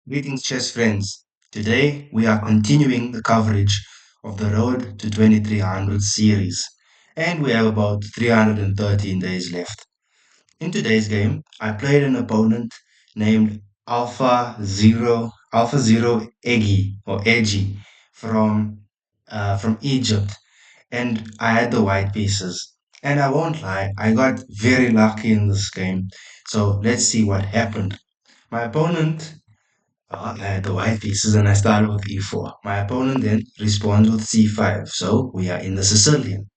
Greetings, chess friends. Today we are continuing the coverage of the Road to 2300 series, and we have about 313 days left. In today's game, I played an opponent named Alpha Zero Eggy or Eggy from Egypt, and I had the white pieces. And I won't lie, I got very lucky in this game. So let's see what happened. My opponent I had the white pieces and I started with e4. My opponent then responds with c5, so we are in the Sicilian.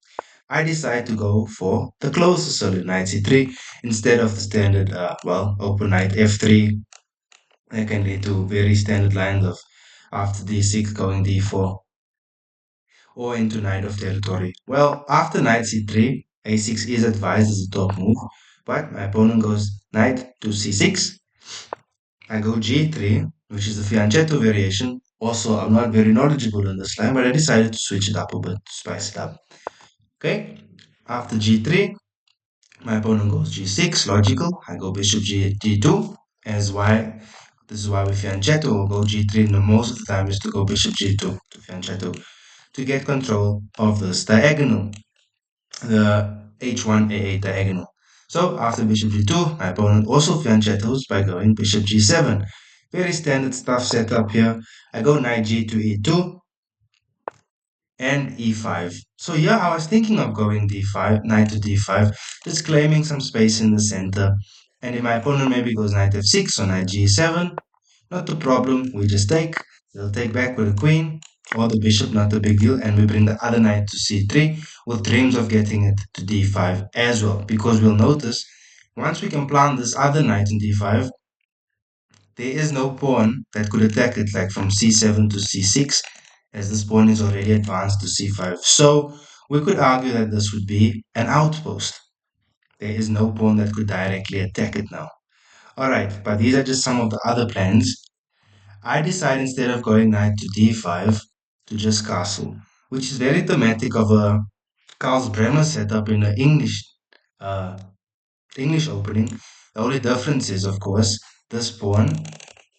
I decide to go for the close Sicilian, knight c3, instead of the standard, open knight f3. That can lead to very standard lines of after d6 going d4 or into knight of territory. Well, after knight c3, a6 is advised as a top move, but my opponent goes knight to c6. I go g3, which is the fianchetto variation. Also, I'm not very knowledgeable in this line, but I decided to switch it up a bit, to spice it up. Okay, after g3, my opponent goes g6, logical. I go bishop g2, as why this is why with fianchetto we'll go g3. No, most of the time is to go bishop g2 to fianchetto to get control of this diagonal, the h1 a8 diagonal. So after bishop g2, my opponent also fianchettos by going bishop g7. Very standard stuff set up here. I go knight g to e2 and e5. So yeah, I was thinking of going d5, knight to d5, just claiming some space in the center. And if my opponent maybe goes knight f6 or knight g7, not a problem. We just take. They'll take back with the queen or the bishop, not a big deal. And we bring the other knight to c3 with dreams of getting it to d5 as well. Because we'll notice once we can plant this other knight in d5, there is no pawn that could attack it like from c7 to c6 as this pawn is already advanced to c5. So we could argue that this would be an outpost. There is no pawn that could directly attack it now. Alright, but these are just some of the other plans. I decide instead of going knight to d5 to just castle, which is very thematic of a Carl's Bremer setup in the uh, English opening. The only difference is, of course, this pawn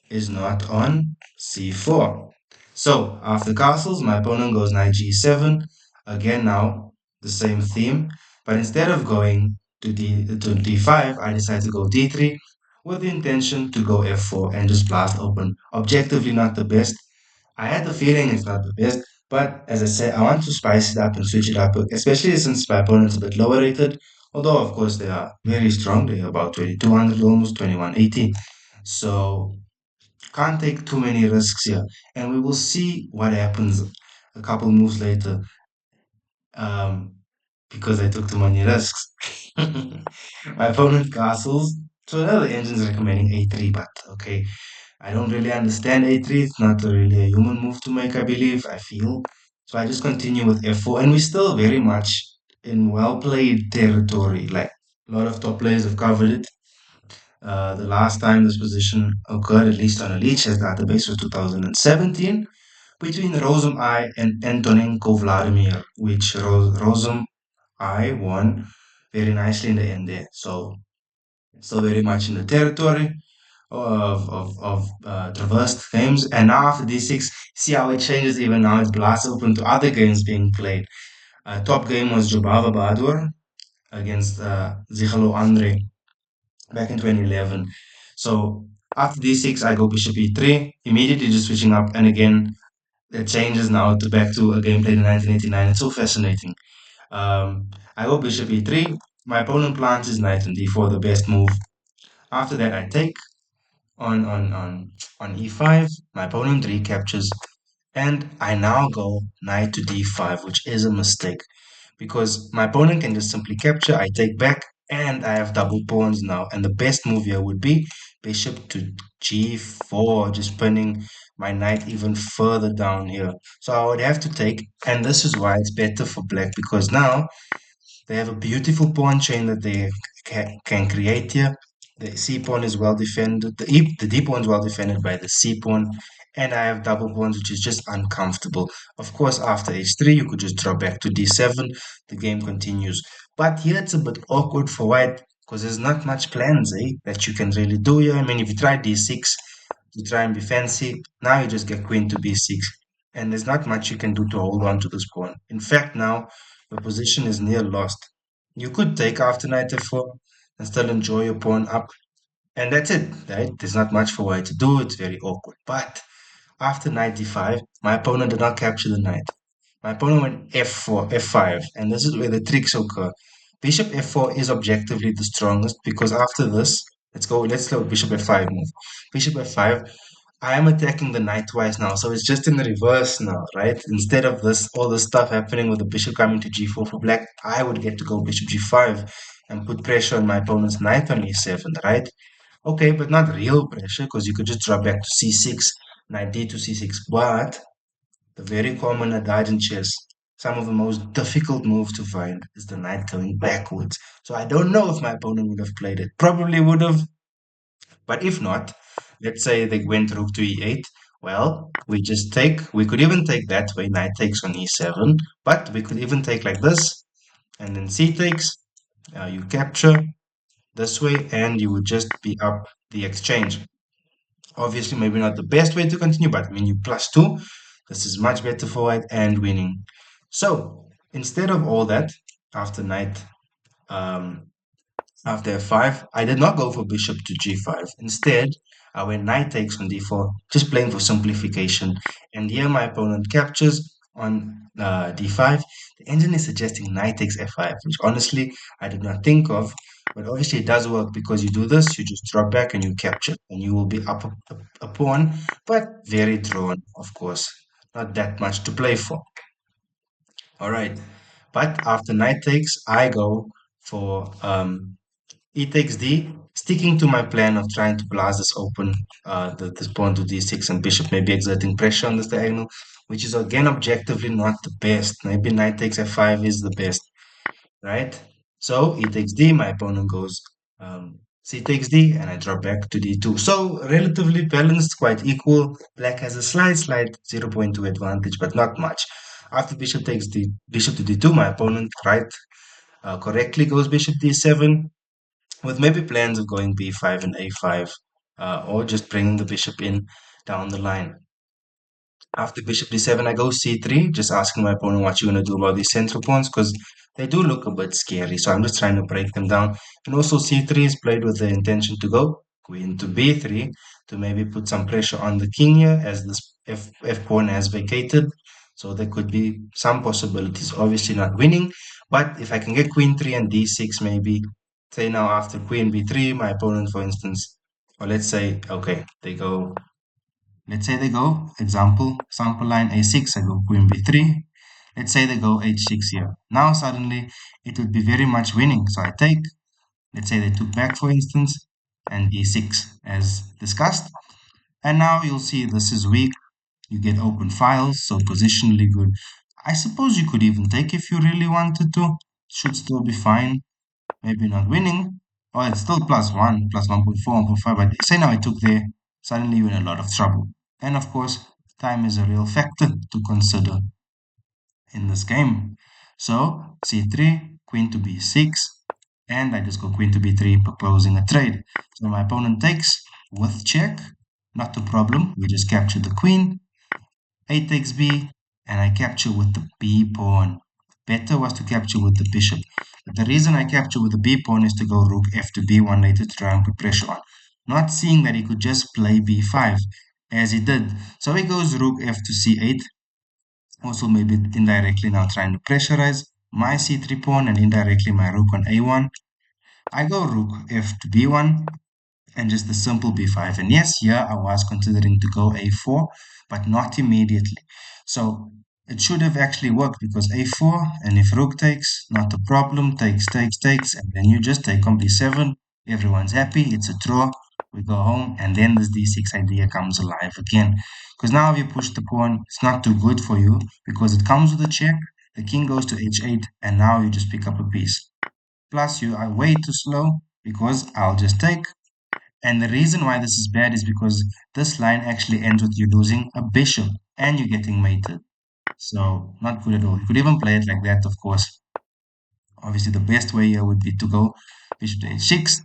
is not on c4. So after castles, my opponent goes knight g7. Again, now the same theme, but instead of going to d5, I decide to go d3 with the intention to go f4 and just blast open. Objectively, not the best. I had the feeling it's not the best, but as I said, I want to spice it up and switch it up, especially since my opponent's a bit lower rated. Although, of course, they are very strong. They are about 2200, almost 2180. So can't take too many risks here. And we will see what happens a couple moves later um, because I took too many risks. My opponent castles. So now the engine's recommending a3, but okay. I don't really understand a3. It's not really a human move to make, I believe, I feel. So I just continue with f4. And we're still very much in well played territory. Like a lot of top players have covered it. The last time this position occurred, at least on a Lichess database, was 2017 between Rozum I and Antonenko Vladimir, which Rozum I won very nicely in the end there. So still very much in the territory of traversed games. And now after d6, see how it changes even now. It's blast open to other games being played. Top game was Jobava Badur against Zichalo Andre back in 2011. So after d6, I go bishop e3, immediately just switching up. And again, it changes now to back to a game played in 1989. It's so fascinating. I go bishop e3. My opponent plants his knight on d4, the best move. After that, I take on on on on e5. My opponent recaptures, and I now go knight to d5, which is a mistake because my opponent can just simply capture. I take back, and I have double pawns now. And the best move here would be bishop to g4, just pinning my knight even further down here. So I would have to take, and this is why it's better for black because now they have a beautiful pawn chain that they can create here. The c pawn is well defended. The d pawn is well defended by the c pawn, and I have double pawns, which is just uncomfortable. Of course, after h3, you could just drop back to d7. The game continues. But here it's a bit awkward for white because there's not much plans that you can really do here. I mean, if you try d6, to try and be fancy. Now you just get queen to b6, and there's not much you can do to hold on to this pawn. In fact, now your position is near lost. You could take after knight f4 and still enjoy your pawn up, and that's it, right? There's not much for white to do. It's very awkward. But after knight d5, my opponent did not capture the knight. My opponent went f4, f5, and this is where the tricks occur. Bishop f4 is objectively the strongest because after this, let's go bishop f5 move. Bishop f5, I am attacking the knight twice now, so it's just in the reverse now, right? Instead of this, all this stuff happening with the bishop coming to g4 for black, I would get to go bishop g5 and put pressure on my opponent's knight on e7, right? Okay, but not real pressure because you could just drop back to c6, knight d to c6, but the very common adage in chess, some of the most difficult moves to find is the knight going backwards. So I don't know if my opponent would have played it. Probably would have, but if not, let's say they went rook to e8. Well, we could even take that way, knight takes on e7, but we could even take like this, and then c takes, you capture this way, and you would just be up the exchange. Obviously, maybe not the best way to continue, but I mean, you plus two. This is much better for white and winning. So instead of all that, after knight, um, after f5, I did not go for bishop to g5. Instead, I went knight takes on d4, just playing for simplification. And here my opponent captures on d5. The engine is suggesting knight takes f5, which honestly I did not think of. But obviously it does work because you do this, you just drop back and you capture, and you will be up a pawn, but very drawn, of course. Not that much to play for. All right. But after knight takes, I go for e takes d, sticking to my plan of trying to blast this open, this pawn to d6 and bishop maybe exerting pressure on this diagonal, which is again objectively not the best. Maybe knight takes f5 is the best, right? So e takes d, my opponent goes c takes d, and I drop back to d2. So relatively balanced, quite equal. Black has a slight 0.2 advantage, but not much. After bishop to d2, my opponent correctly goes bishop d7 with maybe plans of going b5 and a5, or just bringing the bishop in down the line. After bishop d7, I go c3, just asking my opponent what you're going to do about these central pawns, because they do look a bit scary, so I'm just trying to break them down. And also c3 is played with the intention to go queen to b3, to maybe put some pressure on the king here, as this f pawn has vacated. So there could be some possibilities, obviously not winning, but if I can get queen 3 and d6 maybe, say now after queen b3, my opponent, for instance, or let's say, okay, let's say they go, example, sample line a6, I go queen b3. Let's say they go h6 here. Now suddenly it would be very much winning. So I take, let's say they took back for instance, and e6 as discussed. And now you'll see this is weak. You get open files, so positionally good. I suppose you could even take if you really wanted to. Should still be fine. Maybe not winning. Oh, it's still +1, plus 1.4, 1.5. But say now I took there, suddenly you're in a lot of trouble. And of course, time is a real factor to consider in this game. So c3, queen to b6, and I just go queen to b3, proposing a trade. So my opponent takes with check, not a problem. We just capture the queen. A takes b, and I capture with the b pawn. Better was to capture with the bishop. But the reason I capture with the b pawn is to go rook f to b1 later to try and put pressure on. Not seeing that he could just play b5, as he did. So he goes rook f to c8. Also maybe indirectly now trying to pressurize my c3 pawn and indirectly my rook on a1. I go rook f to b1 and just the simple b5. And yes, here I was considering to go a4, but not immediately. So it should have actually worked because a4, and if rook takes, not a problem, takes, and then you just take on b7. Everyone's happy, it's a draw. We go home, and then this d6 idea comes alive again. Because now if you push the pawn, it's not too good for you because it comes with a check. The king goes to h8, and now you just pick up a piece. Plus, you are way too slow because I'll just take. And the reason why this is bad is because this line actually ends with you losing a bishop and you getting mated. So not good at all. You could even play it like that, of course. Obviously, the best way here would be to go bishop to h6,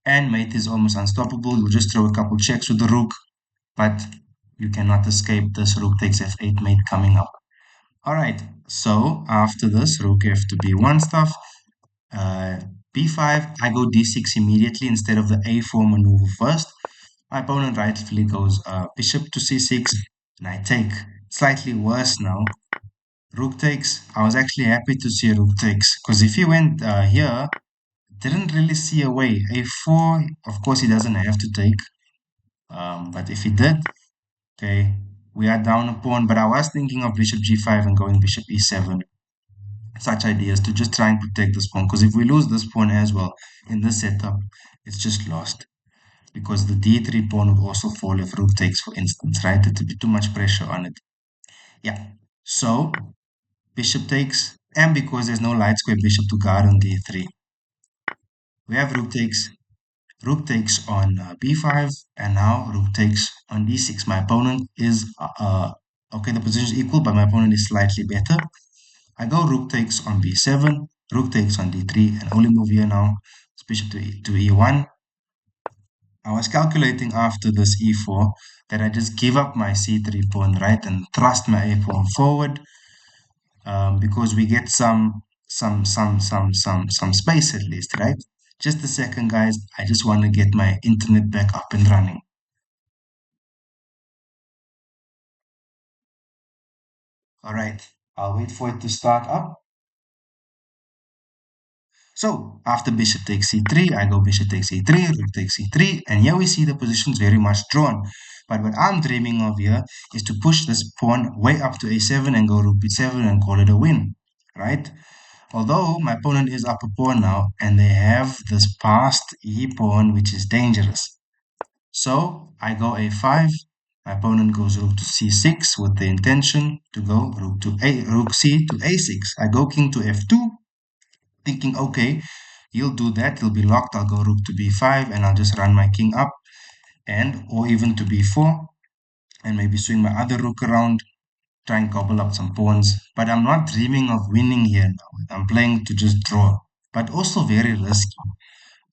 and mate is almost unstoppable. You'll just throw a couple checks with the rook, but you cannot escape this rook takes f8 mate coming up. All right, so after this rook f to b1 stuff, uh, b5, I go d6 immediately instead of the a4 maneuver first. My opponent rightfully goes bishop to c6, and I take. Slightly worse now. Rook takes. I was actually happy to see rook takes, because if he went here, didn't really see a way. A4, of course, he doesn't have to take, but if he did, okay, we are down a pawn. But I was thinking of bishop g5 and going bishop e7. Such ideas to just try and protect this pawn, because if we lose this pawn as well in this setup, it's just lost. Because the d3 pawn would also fall if rook takes, for instance, right? It would be too much pressure on it. Yeah. So bishop takes, and because there's no light square bishop to guard on d3, we have rook takes on b5, and now rook takes on d6. My opponent is, okay, the position is equal, but my opponent is slightly better. I go rook takes on b7, rook takes on d3, and only move here now is bishop to e1. I was calculating after this e4 that I just give up my c3 pawn, right, and thrust my a pawn forward, because we get some space at least, right? Just a second, guys. I just want to get my internet back up and running. All right, I'll wait for it to start up. So after bishop takes c3, I go bishop takes e3, rook takes e3, and here we see the positions very much drawn. But what I'm dreaming of here is to push this pawn way up to a7 and go rook b7 and call it a win, right? Although my opponent is up a pawn now, and they have this passed e pawn, which is dangerous. So I go a5. My opponent goes rook to c6 with the intention to go rook c to a6. I go king to f2, thinking, okay, he'll do that. He'll be locked. I'll go rook to b5, and I'll just run my king up, and or even to b4, and maybe swing my other rook around, try and gobble up some pawns. But I'm not dreaming of winning here now. I'm playing to just draw, but also very risky.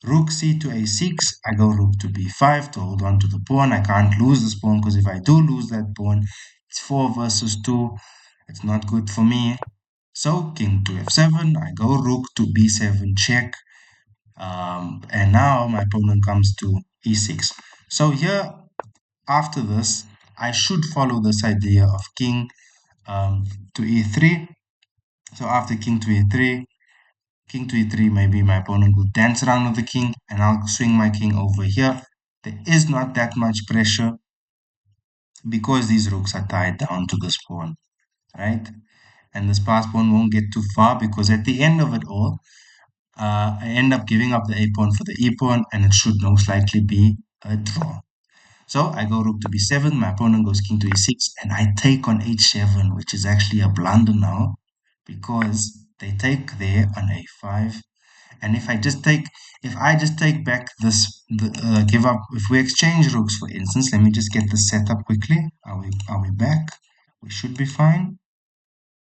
Rook c to a6, I go rook to b5 to hold on to the pawn. I can't lose this pawn, because if I do lose that pawn, it's 4 versus 2. It's not good for me. So king to f7, I go rook to b7 check. And now my opponent comes to e6. So here, after this, I should follow this idea of king to e3. So after king to e3, maybe my opponent will dance around with the king, and I'll swing my king over here. There is not that much pressure because these rooks are tied down to this pawn, right? And this pass pawn won't get too far, because at the end of it all, I end up giving up the a pawn for the e pawn, and it should most likely be a draw. So I go rook to b7, my opponent goes king to e6, and I take on h7, which is actually a blunder now, because they take there on a5. And if I just take back this, give up, if we exchange rooks, for instance, let me just get this set up quickly. Are we back? We should be fine.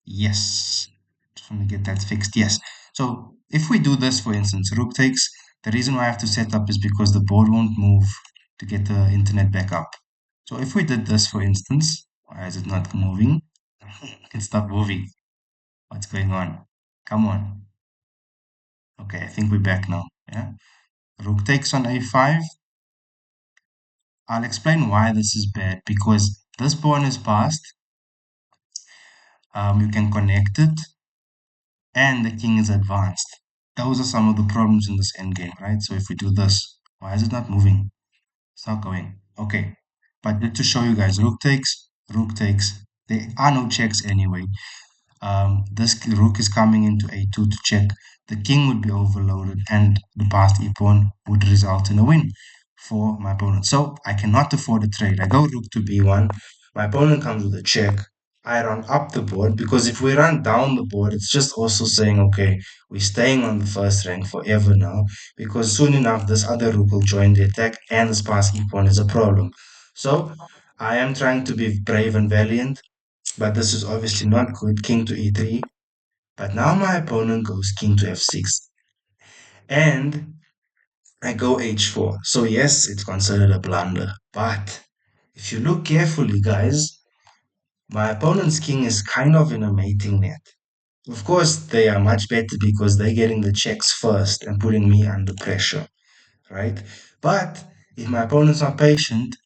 Yes. Just want to get that fixed. Yes. So if we do this, for instance, rook takes, the reason why I have to set up is because the board won't move to get the internet back up. So if we did this, for instance, why is it not moving? It stopped moving. What's going on? Come on. Okay, I think we're back now. Yeah. Rook takes on a5. I'll explain why this is bad, because this pawn is passed. You can connect it, and the king is advanced. Those are some of the problems in this endgame, right? So if we do this, why is it not moving? It's not going. Okay. But just to show you guys, rook takes, rook takes. There are no checks anyway. This rook is coming into a2 to check. The king would be overloaded, and the passed e-pawn would result in a win for my opponent. So I cannot afford a trade. I go rook to b1. My opponent comes with a check. I run up the board, because if we run down the board, it's just also saying, okay, we're staying on the first rank forever now, because soon enough this other rook will join the attack, and this passed e-pawn is a problem. So I am trying to be brave and valiant, but this is obviously not good. King to e3. But now my opponent goes king to f6. And I go h4. So yes, it's considered a blunder. But If you look carefully, guys, my opponent's king is kind of in a mating net. Of course, they are much better because they're getting the checks first and putting me under pressure, right? But if my opponent's not patient,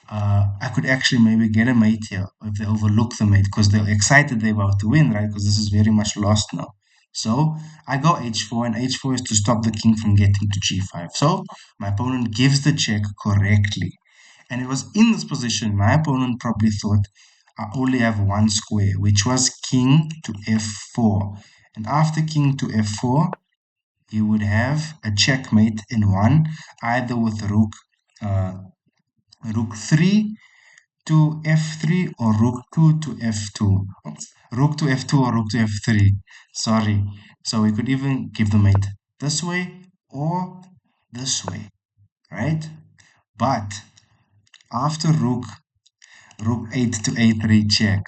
I could actually maybe get a mate here if they overlook the mate because they're excited they're about to win, right? Because this is very much lost now. So I go h4, and h4 is to stop the king from getting to g5. So my opponent gives the check correctly. And it was in this position, my opponent probably thought I only have one square, which was king to f4. And after king to f4, he would have a checkmate in one, either with uh, rook 3 to f3 or rook 2 to f2. Rook to f2 or rook to f3. Sorry. So we could even give the mate this way or this way, right? But after rook 8 to a3 check,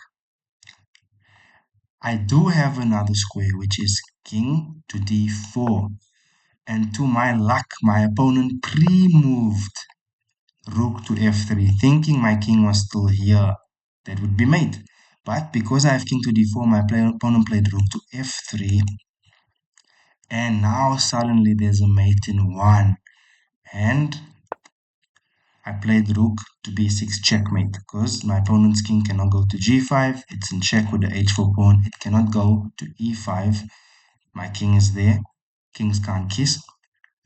I do have another square, which is king to d4. And to my luck, my opponent pre-moved rook to f3, thinking my king was still here. That would be mate. But because I have king to d4, my opponent played rook to f3. And now suddenly there's a mate in one. And I played rook to b6 checkmate because my opponent's king cannot go to g5. It's in check with the h4 pawn. It cannot go to e5. My king is there. Kings can't kiss.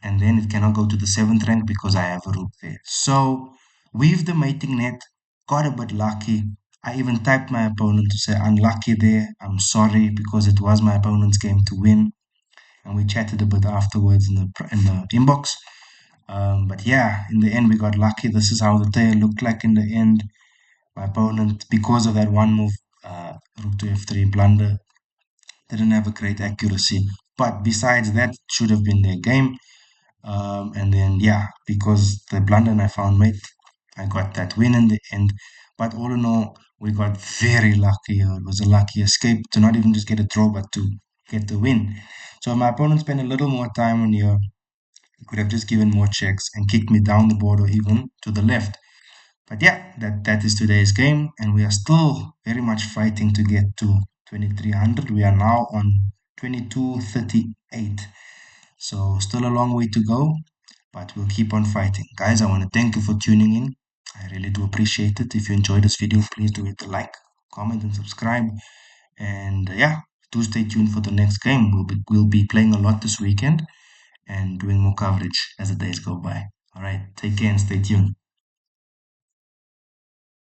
And then it cannot go to the 7th rank because I have a rook there. So weave the mating net, got a bit lucky. I even typed my opponent to say unlucky there. I'm sorry because it was my opponent's game to win. And we chatted a bit afterwards in the inbox. But yeah, in the end we got lucky. This is how the tail looked like in the end. My opponent, because of that one move, rook to f3 blunder, didn't have a great accuracy. But besides that, should have been their game. And then, yeah, because the blunder and I found mate, I got that win in the end. But all in all, we got very lucky. It was a lucky escape to not even just get a draw, but to get the win. So my opponent spent a little more time on here. He could have just given more checks and kicked me down the board or even to the left. But yeah, that is today's game, and we are still very much fighting to get to 2300. We are now on 2238. So still a long way to go, but we'll keep on fighting. Guys, I want to thank you for tuning in. I really do appreciate it. If you enjoyed this video, please do hit the like, comment, and subscribe. And yeah, do stay tuned for the next game. We'll be playing a lot this weekend and doing more coverage as the days go by. All right, take care and stay tuned.